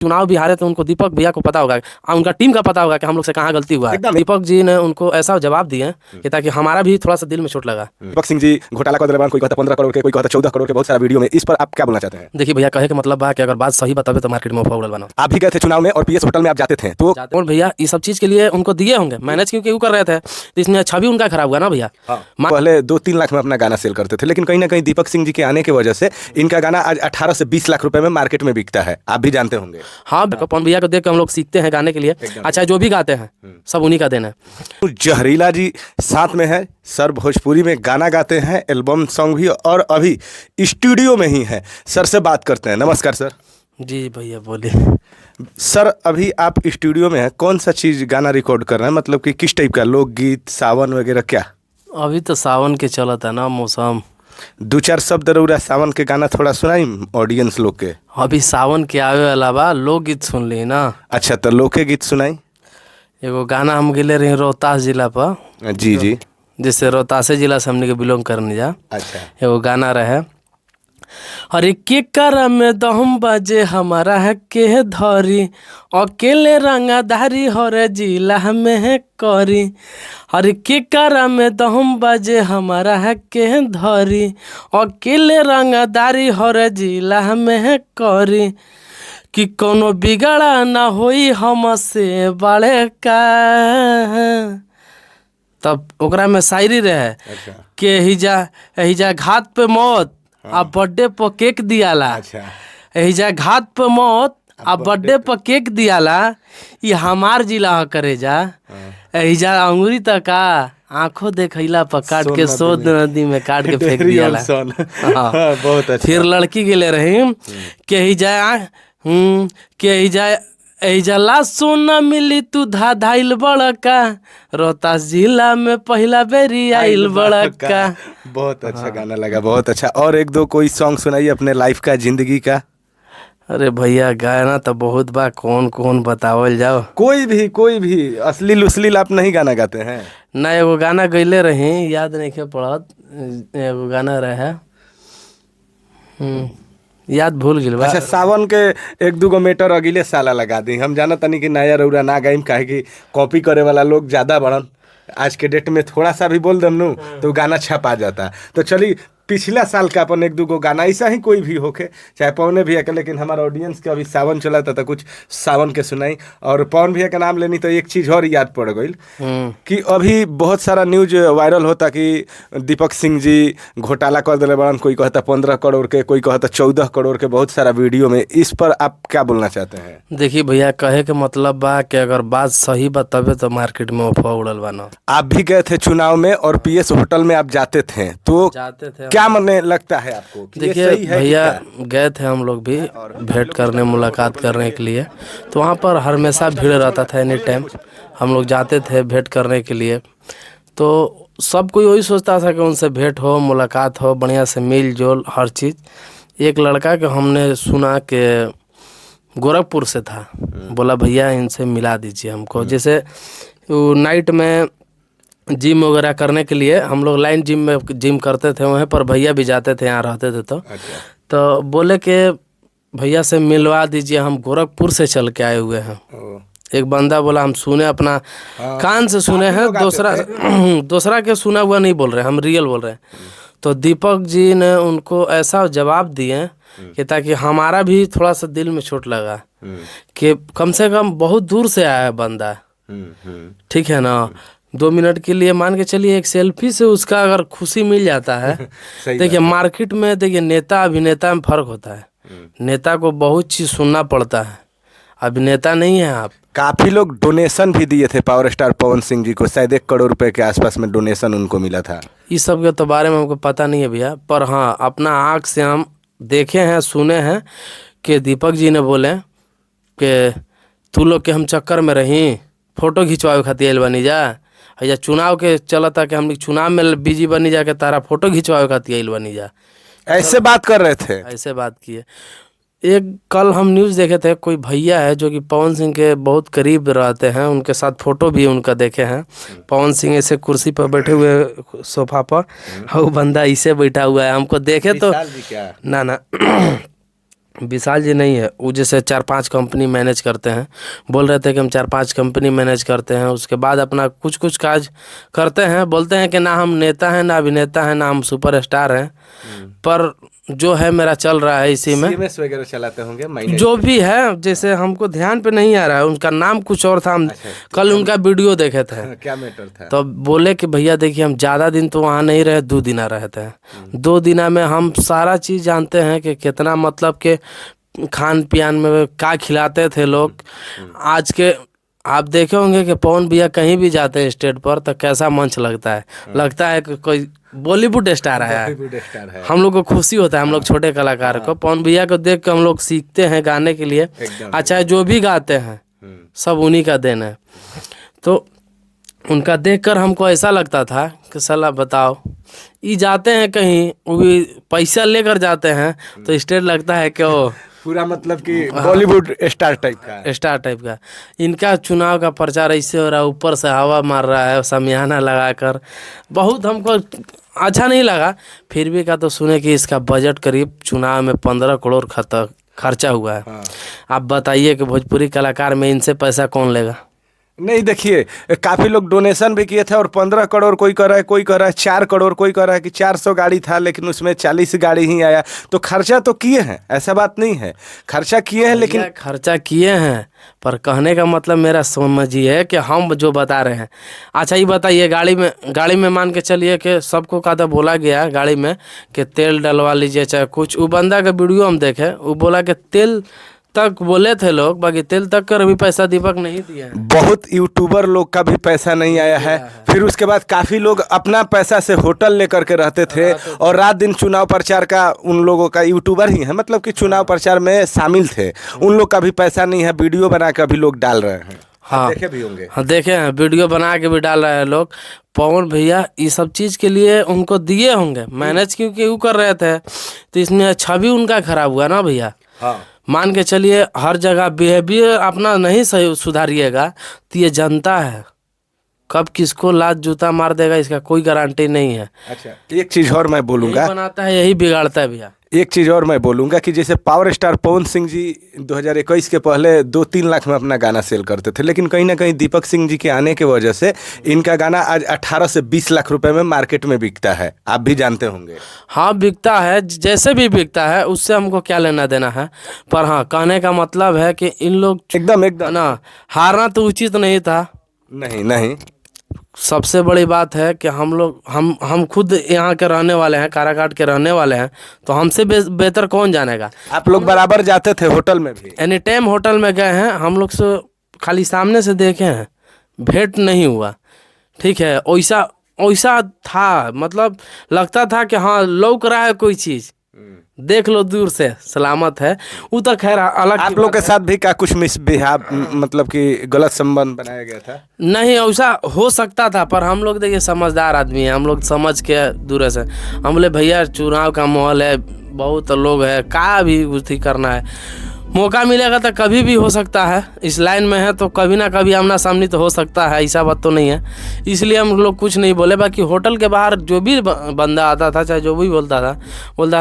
चुनाव भी हारे तो उनको दीपक भैया को पता होगा, उनका टीम का पता होगा कि हम लोग से कहाँ गलती हुआ है। दीपक जी ने उनको ऐसा जवाब दिए कि ताकि हमारा भी थोड़ा सा दिल में चोट लगा। दीपक सिंह जी घोटाला का दरबान, कोई कहता 15 करोड़ के, कोई कहता 14 करोड़ के, बहुत सारा वीडियो में, इस पर आप क्या बोलना चाहते हैं? देखिए भैया, कहे के मतलब बा कि अगर बात सही बतावे तो मार्केट में उड़ल बना। आप भी गए थे चुनाव में और पीएस होटल में आप जाते थे तो और भैया ये सब चीज के लिए उनको दिए होंगे, मैनेज क्यों कर रहे थे, तो इसमें छवि उनका खराब हुआ ना भैया। पहले 2-3 लाख में अपना गाना सेल करते थे, लेकिन कहीं ना कहीं दीपक सिंह जी के आने की वजह से इनका गाना आज 18 से 20 लाख रुपए में मार्केट में बिकता है, आप भी जानते होंगे। हाँ, पवन भैया को देख के हम लोग सीखते हैं गाने के लिए। अच्छा, जो भी गाते हैं सब उन्हीं का देना है। जहरीला जी साथ में है सर, भोजपुरी में गाना गाते हैं, एल्बम सॉन्ग भी, और अभी स्टूडियो में ही है। सर से बात करते हैं। नमस्कार सर। जी भैया बोलिए। सर अभी आप स्टूडियो में हैं, कौन सा चीज़ गाना रिकॉर्ड कर रहे हैं, मतलब कि किस टाइप का, लोकगीत, सावन वगैरह क्या? अभी तो सावन के चलत है ना मौसम। 2-4 शब्द रउरा सावन के गाना थोड़ा सुनाई ऑडियंस लोग के। अभी सावन के आवे अलावा लोकगीत सुन ली ना। अच्छा, तो लोके गीत सुनाई। एगो गाना हम गेले रही रोहतास जिला पर। जी जी। जैसे रोहतासे जिला से हमने के बिलोंग करने जा। अच्छा। एगो गाना रहे, अरे के कर में दम बजे हमारा है के धरी, अकेले रंगाधारी हर जिला में करी। अरे के कर में दम बजे हमारा है के धरी, अकेले रंगाधारी हर जिला में करी। कि कोनो बिगड़ा ना होई हमसे बड़े का। तब ओकरा में शायरी रहे। अच्छा। के हिजा घाट पे मौत आ बर्थडे पर केक दियाला। अच्छा। हिजा घाट पे मौत आ बर्थडे पर केक दियाला, ये हमार जिला करे जा। हिजा अंगूरी तक का आंखों देखैला पर काट के सोद नदी में काट के फेंक दियाला। हाँ, बहुत अच्छा। फिर लड़की गेले रही के हिजा एजला सोना मिली तू धाइल बड़का, रोहतास जिला में पहला बेरी आइल बड़का। बहुत अच्छा गाना लगा, बहुत अच्छा। और एक दो कोई सॉन्ग सुनाइए अपने लाइफ का, जिंदगी का। अरे भैया गाना तो बहुत बा, कौन कौन बतावल जाओ। कोई भी अश्लील उश्लील आप नहीं गाना गाते हैं ना? एगो गाना गैले रही, याद नहीं के पड़त, एगो गाना रहे, याद भूल गिल बा। अच्छा, सावन के 1-2 मीटर अगिले साला लगा दी। हम जाना तनी कि नया रउरा ना गाइम, काहे कि कॉपी करे वाला लोग ज्यादा बढ़न। आज के डेट में थोड़ा सा भी बोल दम नु तो गाना छपा जाता। तो चलिए पिछला साल का अपन 1-2 गाना ऐसा ही कोई भी होके, चाहे पवन भैया का, लेकिन हमारा ऑडियंस के अभी सावन चला था तो कुछ सावन के सुनाई। और पवन भैया का नाम लेनी तो एक चीज़ और याद पड़ गई कि अभी बहुत सारा न्यूज वायरल होता कि दीपक सिंह जी घोटाला कर दिले बड़न, कोई कहता 15 करोड़ के, कोई कहता 14 करोड़ के, बहुत सारा वीडियो में। इस पर आप क्या बोलना चाहते हैं? देखिए भैया, कहे के मतलब बा कि अगर बात सही बा तबे तो मार्केट में अफवाह उड़ल बा ना। आप भी गए थे चुनाव में और पीएस होटल में आप जाते थे, तो जाते थे। क्या मन लगता है आपको? देखिए भैया, गए थे हम लोग भी भेंट करने, मुलाकात करने के लिए, तो वहाँ पर हमेशा भीड़ रहता था। एनी टाइम हम लोग जाते थे भेंट करने के लिए, तो सब कोई वही सोचता था कि उनसे भेंट हो, मुलाकात हो, बढ़िया से मिल जोल हर चीज़। एक लड़का के हमने सुना कि गोरखपुर से था, बोला भैया इनसे मिला दीजिए हमको। जैसे नाइट में जिम वगैरह करने के लिए हम लोग लाइन जिम में जिम करते थे, वहीं पर भैया भी जाते थे, यहाँ रहते थे। तो बोले कि भैया से मिलवा दीजिए, हम गोरखपुर से चल के आए हुए हैं। एक बंदा बोला हम सुने, अपना कान से सुने हैं, दूसरा के सुना हुआ नहीं बोल रहे, हम रियल बोल रहे हैं। तो दीपक जी ने उनको ऐसा जवाब दिए कि ताकि हमारा भी थोड़ा सा दिल में चोट लगा कि कम से कम बहुत दूर से आया है बंदा, ठीक है ना। 2 मिनट के लिए मान के चलिए, एक सेल्फी से उसका अगर खुशी मिल जाता है। देखिए मार्केट में, देखिए नेता अभिनेता में फर्क होता है। नेता को बहुत चीज़ सुनना पड़ता है, अभिनेता नहीं है आप। काफ़ी लोग डोनेशन भी दिए थे पावर स्टार पवन सिंह जी को, शायद 1 करोड़ रुपए के आसपास में डोनेशन उनको मिला था। इस सब के तो बारे में हमको पता नहीं है भैया, पर हाँ अपना आँख से हम देखे हैं, सुने हैं कि दीपक जी ने बोले कि तू लोग के हम चक्कर में रही, फोटो खिंचवावे खातिर आइल बनी जा। या चुनाव के चलता कि हम चुनाव में बिजी बनी जा के तारा फोटो खिंचवावे खातिर आइल बनी जा। ऐसे बात कर रहे थे, ऐसे बात किए। एक कल हम न्यूज़ देखे थे, कोई भैया है जो कि पवन सिंह के बहुत करीब रहते हैं, उनके साथ फोटो भी उनका देखे हैं। पवन सिंह ऐसे कुर्सी पर बैठे हुए सोफा पर, वो बंदा इसे बैठा हुआ है, हमको देखे तो ना विशाल जी नहीं है, वो जैसे 4-5 कंपनी मैनेज करते हैं, बोल रहे थे कि हम 4-5 कंपनी मैनेज करते हैं, उसके बाद अपना कुछ कुछ काज करते हैं, बोलते हैं कि ना हम नेता हैं, ना अभिनेता हैं, ना हम सुपरस्टार हैं, पर जो है मेरा चल रहा है इसी में। सीएमएस वगैरह चलाते होंगे माइनेज? जो भी है, जैसे हमको ध्यान पे नहीं आ रहा है, उनका नाम कुछ और था, हम कल उनका वीडियो देखे थे। क्या मैटर था? तो बोले कि भैया देखिए हम ज़्यादा दिन तो वहाँ नहीं रहे, 2 दिना रहते हैं, 2 दिना में हम सारा चीज़ जानते हैं कि कितना मतलब के खान पियान में क्या खिलाते थे लोग। आज के आप देखे होंगे कि पवन भैया कहीं भी जाते हैं स्टेज पर तो कैसा मंच लगता है, लगता है कि कोई बॉलीवुड स्टार आया है। बॉलीवुड स्टार है। हम लोग को खुशी होता है, हम लोग छोटे कलाकार को पवन भैया को देख के हम लोग सीखते हैं गाने के लिए। अच्छा, जो भी गाते हैं सब उन्हीं का देन है। तो उनका देखकर हमको ऐसा लगता था कि साला बताओ, ये जाते हैं कहीं, वो भी पैसा लेकर जाते हैं, तो स्टेज लगता है कि वो पूरा मतलब कि बॉलीवुड स्टार टाइप का। इनका चुनाव का प्रचार ऐसे हो रहा है, ऊपर से हवा मार रहा है शामियाना लगाकर, बहुत हमको अच्छा नहीं लगा। फिर भी का तो सुने कि इसका बजट करीब चुनाव में 15 करोड़ खर्चा हुआ है। आप बताइए कि भोजपुरी कलाकार में इनसे पैसा कौन लेगा? नहीं, देखिए काफ़ी लोग डोनेशन भी किए थे, और 15 करोड़ कोई कर रहा है, कोई कर रहा है 4 करोड़, कोई कर रहा है कि 400 गाड़ी था लेकिन उसमें 40 गाड़ी ही आया। तो खर्चा तो किए हैं, ऐसा बात नहीं है, खर्चा किए हैं, लेकिन खर्चा किए हैं, पर कहने का मतलब मेरा समझिए कि हम जो बता रहे हैं। अच्छा ये बताइए, गाड़ी में मान के चलिए कि सबको का तो बोला गया गाड़ी में कि तेल डलवा लीजिए चाहे कुछ। वो बंदा का वीडियो हम देखे, वो बोला कि तेल तक बोले थे लोग, बाकी तेल तक का भी पैसा दीपक नहीं दिया है। बहुत यूट्यूबर लोग का भी पैसा नहीं आया है। फिर उसके बाद काफ़ी लोग अपना पैसा से होटल लेकर के रहते थे, और रात दिन चुनाव प्रचार का उन लोगों का, यूट्यूबर ही है मतलब कि चुनाव प्रचार में शामिल थे, उन लोग का भी पैसा नहीं है। वीडियो बना के अभी लोग डाल रहे हैं। हाँ, देखे भी होंगे। हाँ देखे हैं, वीडियो बना के भी डाल रहे हैं लोग। पवन भैया ये सब चीज़ के लिए उनको दिए होंगे मैनेज, क्योंकि वो कर रहे थे, तो इसमें छवि उनका खराब हुआ ना भैया। हाँ, मान के चलिए हर जगह बिहेवियर अपना नहीं सही सुधारिएगा तो ये जनता है, कब किसको लात जूता मार देगा इसका कोई गारंटी नहीं है। अच्छा, एक चीज़ और मैं बोलूँगा, यही बनाता है यही बिगाड़ता है भैया। एक चीज़ और मैं बोलूँगा कि जैसे पावर स्टार पवन सिंह जी 2021 के पहले 2-3 लाख में अपना गाना सेल करते थे, लेकिन कहीं ना कहीं दीपक सिंह जी के आने की वजह से इनका गाना आज 18 से 20 लाख रुपए में मार्केट में बिकता है। आप भी जानते होंगे। हाँ बिकता है, जैसे भी बिकता है, उससे हमको क्या लेना देना है। पर हाँ, कहने का मतलब है कि इन लोग एकदम ना हारना तो उचित नहीं था। नहीं, सबसे बड़ी बात है कि हम लोग हम खुद यहाँ के रहने वाले हैं, काराकाट के रहने वाले हैं, तो हमसे बेहतर कौन जानेगा। आप लोग बराबर जाते थे होटल में भी? एनी टाइम होटल में गए हैं हम लोग, से खाली सामने से देखे हैं, भेंट नहीं हुआ। ठीक है, वैसा था, मतलब लगता था कि हाँ लौक रहा है कोई चीज़, देख लो दूर से सलामत है। वो तो खैर अलग। आप लोग के साथ भी क्या कुछ मिसबिहेव, मतलब कि गलत संबंध बनाया गया था? नहीं, ऐसा हो सकता था, पर हम लोग देखिए समझदार आदमी हैं, हम लोग समझ के दूर से हम बोले भैया चुनाव का माहौल है, बहुत लोग है, का भी कुछ करना है, मौका मिलेगा तो कभी भी हो सकता है। इस लाइन में है तो कभी ना कभी आमना सामने तो हो सकता है, ऐसा बात तो नहीं है, इसलिए हम लोग कुछ नहीं बोले। बाकी होटल के बाहर जो भी बंदा आता था, चाहे जो भी बोलता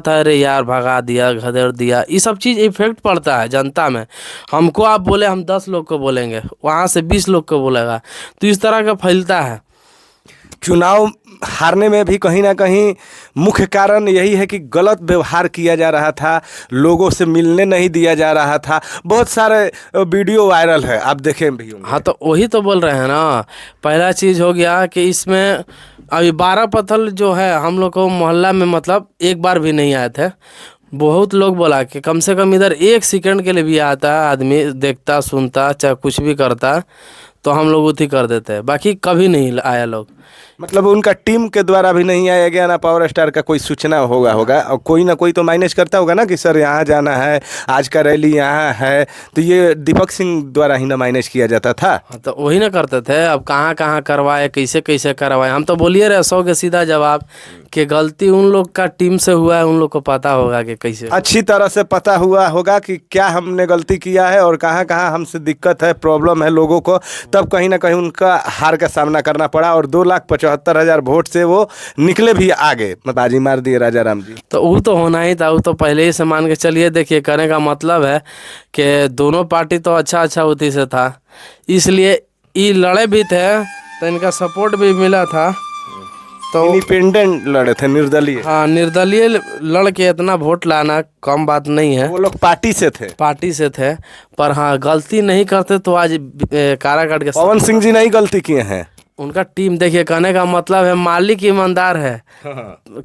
था अरे यार भगा दिया, घदेड़ दिया, ये सब चीज़ इफेक्ट पड़ता है जनता में। हमको आप बोले, हम 10 लोग को बोलेंगे, वहाँ से 20 लोग को बोलेगा, तो इस तरह का फैलता है। चुनाव हारने में भी कहीं ना कहीं मुख्य कारण यही है कि गलत व्यवहार किया जा रहा था, लोगों से मिलने नहीं दिया जा रहा था। बहुत सारे वीडियो वायरल है, आप देखें भी होंगे। हाँ, तो वही तो बोल रहे हैं ना। पहला चीज़ हो गया कि इसमें अभी 12 पत्थर जो है हम लोग को मोहल्ला में मतलब एक बार भी नहीं आए थे। बहुत लोग बोला कि कम से कम इधर 1 सेकंड के लिए भी आता आदमी, देखता सुनता चाहे कुछ भी करता, तो हम लोग उठी कर देते हैं, बाकी कभी नहीं आया लोग। मतलब उनका टीम के द्वारा भी नहीं आया गया ना, पावर स्टार का कोई सूचना होगा और कोई ना कोई तो मैनेज करता होगा ना कि सर यहाँ जाना है, आज का रैली यहाँ है, तो ये दीपक सिंह द्वारा ही ना मैनेज किया जाता था। हाँ, तो वही ना करते थे। अब कहाँ कहाँ करवाए, कैसे कैसे करवाए, हम तो बोलिए रहे 100 के सीधा जवाब कि गलती उन लोग का टीम से हुआ है, उन लोग को पता होगा कि कैसे, अच्छी तरह से पता हुआ होगा कि क्या हमने गलती किया है और कहाँ कहाँ हमसे दिक्कत है, प्रॉब्लम है लोगों को, तब कहीं ना कहीं उनका हार का सामना करना पड़ा और 2,75,000 वोट से वो निकले भी आगे, बाजी मार दिए राजा राम जी। तो वो तो होना ही था, वो तो पहले ही से मान के चलिए। देखिए कहने का मतलब है कि दोनों पार्टी तो अच्छा उसी से था, इसलिए ये लड़े भी थे तो इनका सपोर्ट भी मिला था। तो इंडिपेंडेंट लड़े थे, निर्दलीय। हाँ, निर्दलीय लड़ के इतना वोट लाना कम बात नहीं है। वो लोग पार्टी से थे। पर हाँ, गलती नहीं करते तो आज काराकाट के पवन सिंह जी नहीं गलती किए हैं। उनका टीम देखिए, कहने का मतलब है मालिक ईमानदार है।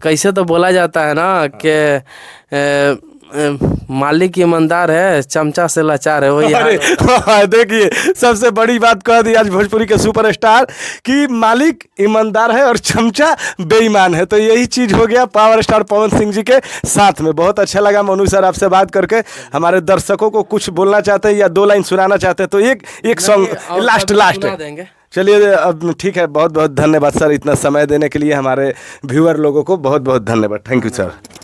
कैसे तो बोला जाता है ना कि मालिक ईमानदार है, चमचा से लाचार है, वही हाल अरे देखिए, सबसे बड़ी बात कह दी आज भोजपुरी के सुपरस्टार कि मालिक ईमानदार है और चमचा बेईमान है। तो यही चीज हो गया पावर स्टार पवन सिंह जी के साथ में। बहुत अच्छा लगा मनु सर आपसे बात करके। हमारे दर्शकों को कुछ बोलना चाहते हैं या 2 लाइन सुनाना चाहते हैं तो एक सॉन्ग लास्ट देंगे। चलिए, अब ठीक है। बहुत बहुत धन्यवाद सर, इतना समय देने के लिए हमारे व्यूअर लोगों को बहुत बहुत धन्यवाद। Thank you sir.